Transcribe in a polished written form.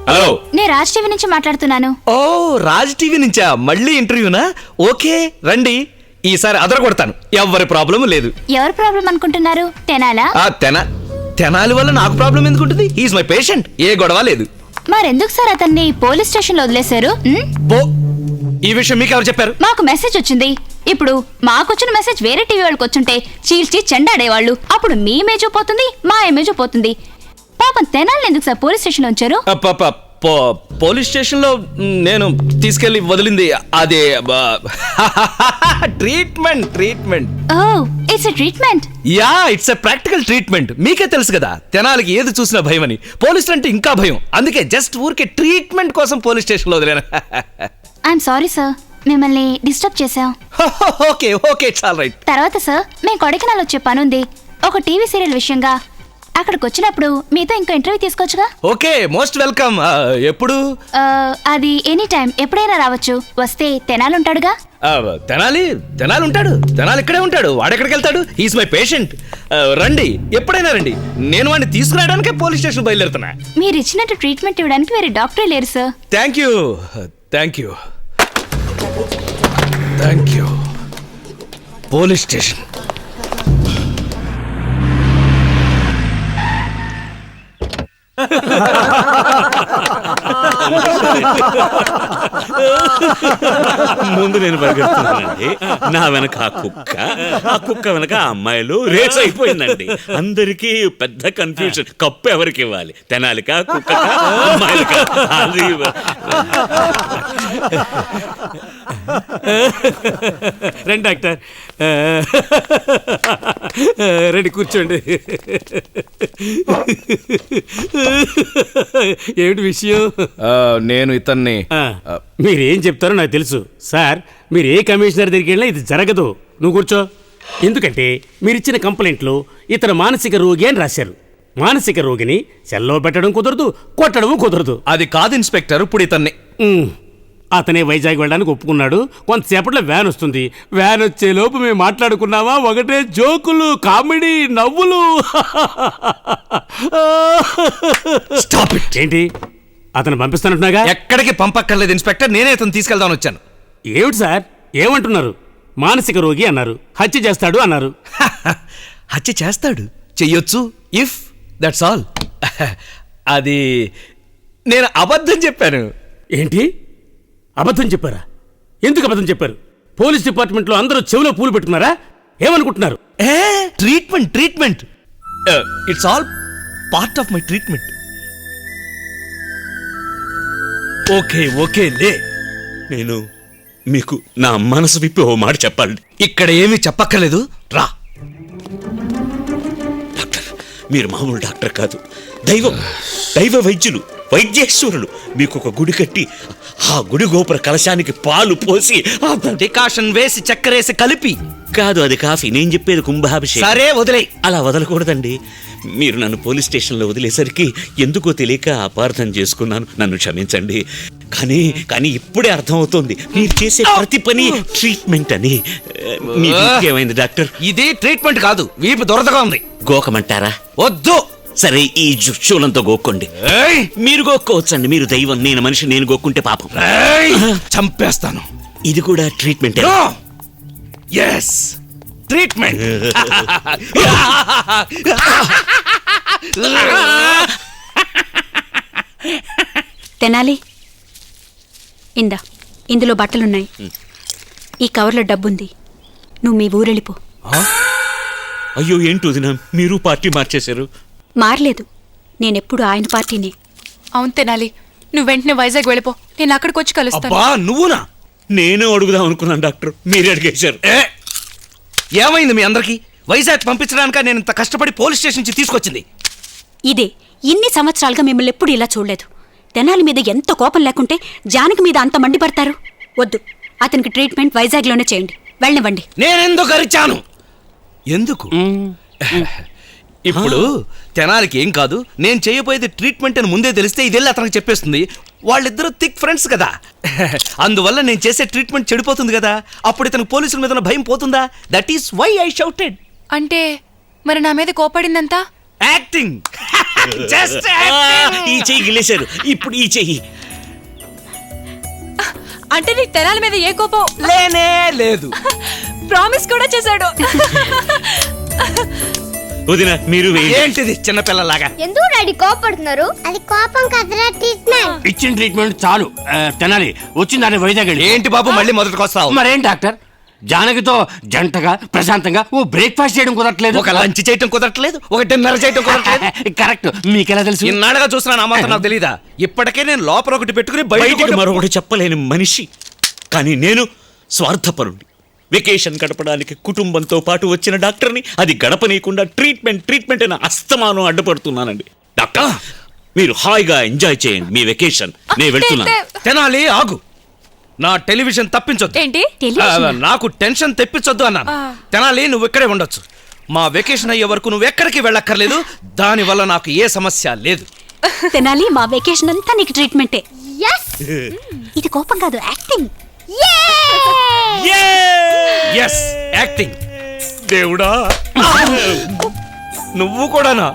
Hello, నేను Raj TV నుంచి మాట్లాడుతున్నాను. ఓ రాజ్ టీవీ నుంచా? మళ్ళీ ఇంటర్వ్యూనా? ఓకే రండి, ఈసారి అదర కొడతాను, ఎవరి ప్రాబ్లం లేదు. ఎవరు ప్రాబ్లం అనుకుంటున్నారు? తెనాలా? తెనాలి వల్ల నాకు ప్రాబ్లం ఎందుకుంటుంది? ఈజ్ మై పేషెంట్, ఏ గొడవ లేదు. మరెందుకు సార్ అతన్ని పోలీస్ స్టేషన్ లో వదిలేశారు? ఈ విషయం మీకు ఎవరు చెప్పారు? మాకు మెసేజ్ వచ్చింది. ఇప్పుడు మాకొచ్చిన మెసేజ్ వేరే టీవీ వాళ్ళకి వచ్చుంటే చీల్చి చెండాడేవాళ్ళు. అప్పుడు మీ ఇమేజ్ పోతుంది, మా ఇమేజ్ పోతుంది. పాపం తెనాలి ఎందుకు సార్ పోలీస్ స్టేషన్ లో ఉంచారు? పోలీస్ స్టేషన్ లో నేను తీసుకెళ్లి వదిలింది అదే treatment. Oh it's a treatment. Yeah, it's a practical treatment. మీకే తెలుసు కదా, తెనాలికి ఏది చూసినా భయం అని. పోలీసులు అంటే ఇంకా భయం. అందుకే జస్ట్ ఊరికే ట్రీట్మెంట్ కోసం పోలీస్ స్టేషన్ లో వదిలేను. ఐఎమ్ సారీ సార్, మిమ్మల్ని డిస్టర్బ్ చేశాం. Okay it's all right. తర్వాత సార్, మేము కొడైకెనాల్ వచ్చే పనుంది. ఒక టీవీ సీరియల్ విషయంగా అక్కడికి వచ్చినప్పుడు మీతో ఇంకో ఇంటర్వ్యూ తీసుకోవచ్చుగా? Okay, most welcome. ఎప్పుడు? అది ఎనీ టైం, ఎప్పుడైనా రావచ్చు. వస్తే తెనాలి ఉంటాడుగా? తెనాలి ఉంటాడు. తెనాలి ఇక్కడే ఉంటాడు. వాడెక్కడికి వెళ్తాడు? He's my patient. రండి, ఎప్పుడైనా రండి. నేను వాడిని తీసుకురావడానికే పోలీస్ స్టేషన్ బయలుదేరుతున్నా. మీరు ఇచ్చినట్టు ట్రీట్మెంట్ ఇవ్వడానికి వేరే డాక్టరే లేరు sir. Thank you. Police station. ముందు నేను పరిగెడుతున్నానండి, నా వెనక ఆ కుక్క వెనక ఆ అమ్మాయిలు రేస్ అయిపోయిందండి. అందరికీ పెద్ద కన్ఫ్యూజన్, కప్పు ఎవరికి ఇవ్వాలి, తెనాలికా కుక్కకా అమ్మాయిలకా? అది రండి డాక్టర్, రండి కూర్చోండి. ఏమిటి విషయం? నేను ఇతన్ని మీరేం చెప్తారో నాకు తెలుసు సార్. మీరు ఏ కమిషనర్ దగ్గరికి వెళ్ళినా ఇది జరగదు. నువ్వు కూర్చో. ఎందుకంటే మీరిచ్చిన కంప్లైంట్లో ఇతను మానసిక రోగి అని రాశారు. మానసిక రోగిని సెల్లో పెట్టడం కుదరదు, కొట్టడం కుదరదు. అది కాదు ఇన్స్పెక్టర్. ఇప్పుడు ఇతన్ని అతనే వైజాగ్ వెళ్ళడానికి ఒప్పుకున్నాడు. కొంతసేపట్లో వ్యాన్ వస్తుంది. వ్యాన్ వచ్చేలోపు మేము మాట్లాడుకున్నామా, ఒకటే జోకులు, కామెడీ, నవ్వులు. ఏంటి అతను పంపిస్తానంటున్నాగా? ఎక్కడికి పంపక్కర్లేదు ఇన్స్పెక్టర్, నేనే అతను తీసుకెళ్దామని వచ్చాను. ఏమిటి సార్ ఏమంటున్నారు? మానసిక రోగి అన్నారు, హత్య చేస్తాడు అన్నారు. హత్య చేస్తాడు, చెయ్యొచ్చు, ఇఫ్ దట్స్ ఆల్. అది నేను అబద్ధం చెప్పాను. ఏంటి అబద్ధం చెప్పారా? ఎందుకు అబద్ధం చెప్పారు? పోలీస్ డిపార్ట్మెంట్లో అందరూ చెవిలో పూలు పెట్టుకున్నారా? ఏమనుకుంటున్నారు? Treatment it's all part of my treatment. Okay లే. నేను మీకు నా మనసు విప్పి ఓ మాట చెప్పాలి. ఇక్కడ ఏమీ చెప్పక్కర్లేదు, రా. డాక్టర్, మీరు మామూలు డాక్టర్ కాదు, దైవ వైద్యులు, వైద్యేశ్వరులు. మీకు ఒక గుడి కట్టి ఆ గుడి గోపుర కలశానికి పాలు పోసి డికాషన్ వేసి చక్కెరేసి కలిపి. కాదు, అది కాఫీ. నేను చెప్పేది కుంభాభిషేకం. సరే వదిలే. అలా వదలకూడదండి. మీరు నన్ను పోలీస్ స్టేషన్లో వదిలేసరికి ఎందుకో తెలియక అపార్థం చేసుకున్నాను, నన్ను క్షమించండి. కానీ ఇప్పుడే అర్థమవుతోంది మీరు చేసే ప్రతి పని ట్రీట్మెంట్ అని. ఏమైంది డాక్టర్? ఇది ట్రీట్మెంట్ కాదు, వీపు దొరదగా ఉంది. గోకమంటారా? వద్దు. సరే, ఈ శూలంతో గోక్కోండి. మీరు గోక్కోవచ్చండి, మీరు దైవం, నేను మనిషి, నేను గోక్కుంటే పాపం. చంపేస్తాను. ఇది కూడా ట్రీట్మెంట్. Yes, treatment. తెనాలి, ఇందులో బట్టలున్నాయి, ఈ కవర్లో డబ్బుంది. నువ్వు మీ ఊరెళ్ళిపో. అయ్యో, ఏంటి వదినా మీరు పార్టీ మార్చేశారు? మారలేదు, నేనెప్పుడు ఆయన పార్టీనే. అవును తెనాలి, నువ్వు వెంటనే వైజాగ్ వెళ్ళిపో, నేను అక్కడికి వచ్చి కలుస్తాను. నువ్వునా? నేను అడుగుదాం అనుకున్నాను డాక్టర్, మీరే అడిగేశారు. ఏమైంది మీ అందరికి? వైజాగ్ పంపించడానిక నేను ఇంత కష్టపడి పోలీస్ స్టేషన్ నుంచి తీసుకొచ్చింది? ఇదే, ఇన్ని సంవత్సరాలుగా మిమ్మల్ని ఎప్పుడు ఇలా చూడలేదు. తెనాలి మీద ఎంత కోపం లేకుంటే జానకి మీద అంత మండిపడతారు. వద్దు, అతనికి ట్రీట్మెంట్ వైజాగ్లోనే చేయండి, వెళ్ళనివ్వండి. నేనెందుకు అరిచాను? ఎందుకు? ఇప్పుడు తెనాలికి ఏం కాదు, నేను చేయబోయేది ట్రీట్మెంట్ అని ముందే తెలిస్తే ఇది వెళ్ళి అతనికి చెప్పేస్తుంది. వాళ్ళిద్దరూ థిక్ ఫ్రెండ్స్ కదా, అందువల్ల నేను చేసే ట్రీట్మెంట్ చెడిపోతుంది కదా. అప్పుడు ఇతనికి పోలీసుల మీద భయం పోతుందా? That is why I shouted. అంటే మరి నా మీద కోపడిందంతా యాక్టింగ్. Just ఈ చెయ్యి గిలేశారు, ఇప్పుడు ఈ చెయ్యి. అంటే నీకు తెనాలి మీద ఏ కోపం లేనే లేదు. ప్రామిస్ కూడా చేశాడు. వదిన మీరు వేయండి. ఏంటిది చిన్నపిల్లలాగా? ఎందుకు డాడీ కోపడుతున్నారు? అది కోపం కదరా, ట్రీట్మెంట్. ఇచ్చిన ట్రీట్మెంట్ చాలు. తెనాలి వచ్చిందని వైజాగ్ వెళ్ళి. ఏంటి బాబు మళ్ళీ మొదటికి వస్తావు? మరేం డాక్టర్, జానకితో జంటగా ప్రశాంతంగా ఓ బ్రేక్ఫాస్ట్ చేయడం కుదరట్లేదు. ఒక లంచ్ చేయటం కుదరట్లేదు, ఒక డిన్నర్ చేయటం కుదరట్లేదు. కరెక్ట్, మీకెలా తెలుసు? ఇన్నాళ్ళగా చూస్తున్నాను, ఆ మాత్రం నాకు తెలీదా? ఇప్పటికే నేను లోపల ఒకటి పెట్టుకుని బయటికి బయట మరొకటి చెప్పలేని మనిషి. కానీ నేను స్వార్థపరుణ్ణి. వెకేషన్ గడపడానికి కుటుంబంతో పాటు వచ్చిన డాక్టర్ని అది గడపనీయకుండా ట్రీట్మెంట్ అని అస్తమానం అడ్డుపడుతున్నానండి. డాక్టర్, మీరు హాయిగా ఎంజాయ్ చేయండి మీ వెకేషన్. నేను వెళ్తున్నాను. తెనాలి ఆగు. నా టెలివిజన్ తప్పించొద్దు. ఏంటి? నాకు టెన్షన్ తెప్పించొద్దు అన్నాను. తెనాలి నువ్వు ఇక్కడే ఉండొచ్చు. మా వెకేషన్ అయ్యే వరకు నువ్వు ఎక్కడికి వెళ్ళక్కర్లేదు. దానివల్ల నాకు ఏ సమస్య లేదు. తెనాలి, మా వెకేషన్ అంతా నీకు ట్రీట్మెంటే. Yes! ఇది కోపం కాదు, యాక్టింగ్. Yes, acting. దేవుడా, నువ్వు కూడానా?